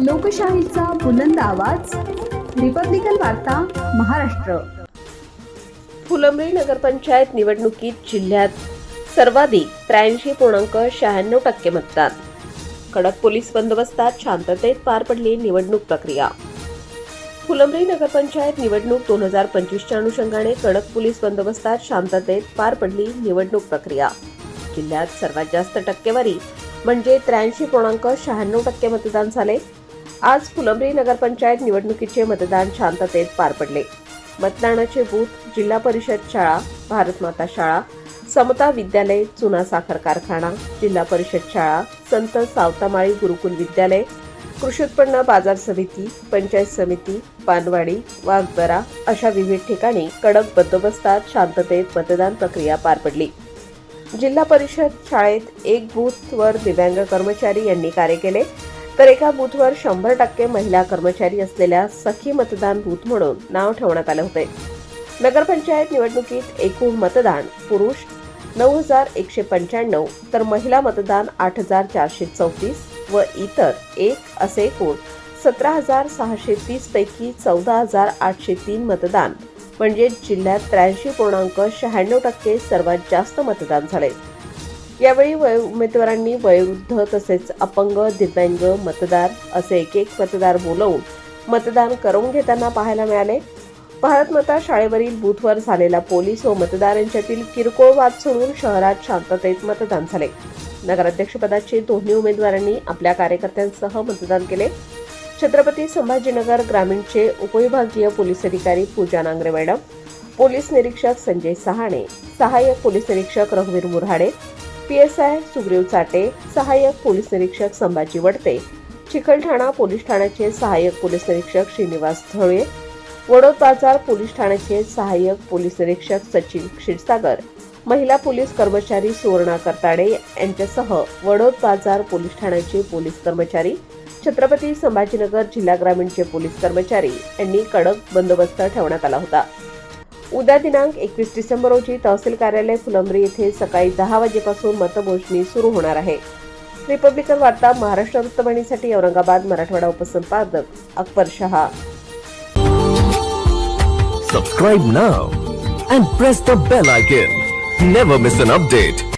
लोकशाहीचा बुलंद आवाज, रिपब्लिकन वार्ता महाराष्ट्र। फुलंब्री नगरपंचायत निवडणुकीत जिल्ह्यात सर्वाधिक 83.96% मतदान। कडक पोलीस बंदोबस्तात शांततेत पार पडली निवडणूक प्रक्रिया। फुलंब्री नगरपंचायत निवडणूक 2025च्या अनुषंगाने कडक पोलीस बंदोबस्तात शांततेत पार पडली निवडणूक प्रक्रिया। जिल्ह्यात सर्वात जास्त टक्केवारी म्हणजे 83.96% मतदान झाले। आज फुलंब्री नगरपंचायत निवडणुकीचे मतदान शांततेत पार पडले। मतदानाचे बूथ जिल्हा परिषद शाळा, भारत माता शाळा, समता विद्यालय, चुना साखर कारखाना, जिल्हा परिषद शाळा, संत सावतामाळी गुरुकुल विद्यालय, कृषी उत्पन्न बाजार समिती, पंचायत समिती, पानवाडी, वाघदरा अशा विविध ठिकाणी कडक बंदोबस्तात शांततेत मतदान प्रक्रिया पार पडली। जिल्हा परिषद शाळेत एक बूथवर दिव्यांग कर्मचारी यांनी कार्य केले, तर एका बूथवर 100% महिला कर्मचारी असलेल्या सखी मतदान बूथ म्हणून नाव ठेवण्यात आले होते। नगरपंचायत निवडणुकीत एकूण मतदान पुरुष 9,195 तर महिला मतदान 8,434 व इतर एक असे एकूण 17,630 पैकी 14,803 मतदान म्हणजे जिल्ह्यात 83.96% सर्वात जास्त मतदान झाले। यावेळी उमेदवारांनी वयोवृद्ध तसेच अपंग, दिव्यांग मतदार असे एक मतदार बोलवून मतदान करून घेताना पाहायला मिळाले। भारत माता शाळेवरील बूथवर झालेला पोलीस व मतदार यांच्यातील किरकोळ वाद सोडून शहरात शांततेत मतदान झाले। नगराध्यक्षपदाचे दोन्ही उमेदवारांनी आपल्या कार्यकर्त्यांसह मतदान केले। छत्रपती संभाजीनगर ग्रामीणचे उपविभागीय पोलीस अधिकारी पूजा नांगरे मॅडम, पोलीस निरीक्षक संजय सहाणे, सहाय्यक पोलीस निरीक्षक रघुवीर मुराडे, PSI सुग्रीव चाटे, सहाय्यक पोलीस निरीक्षक संभाजी वडते, चिखलठाणा पोलीस ठाण्याचे सहाय्यक पोलीस निरीक्षक श्रीनिवास धळे, वडोद बाजार पोलीस ठाण्याचे सहाय्यक पोलीस निरीक्षक सचिन क्षीरसागर, महिला पोलीस कर्मचारी सुवर्णा करताडे यांच्यासह वडोद बाजार पोलीस ठाण्याचे पोलीस कर्मचारी, छत्रपती संभाजीनगर जिल्हा ग्रामीणचे पोलीस कर्मचारी यांनी कडक बंदोबस्त ठेवण्यात आला होता। उद्या दिनांक 21 डिसेंबर रोजी तहसील कार्यालय फुलंब्री येथे सकाळी 10 वाजेपासून मतमोजणी सुरू होणार आहे। रिपब्लिकन वार्ता Maharashtra वृत्तवाहिनीसाठी Aurangabad Marathwada उपसंपादक Akbar Shah. Subscribe now and press the bell icon. Never miss an update.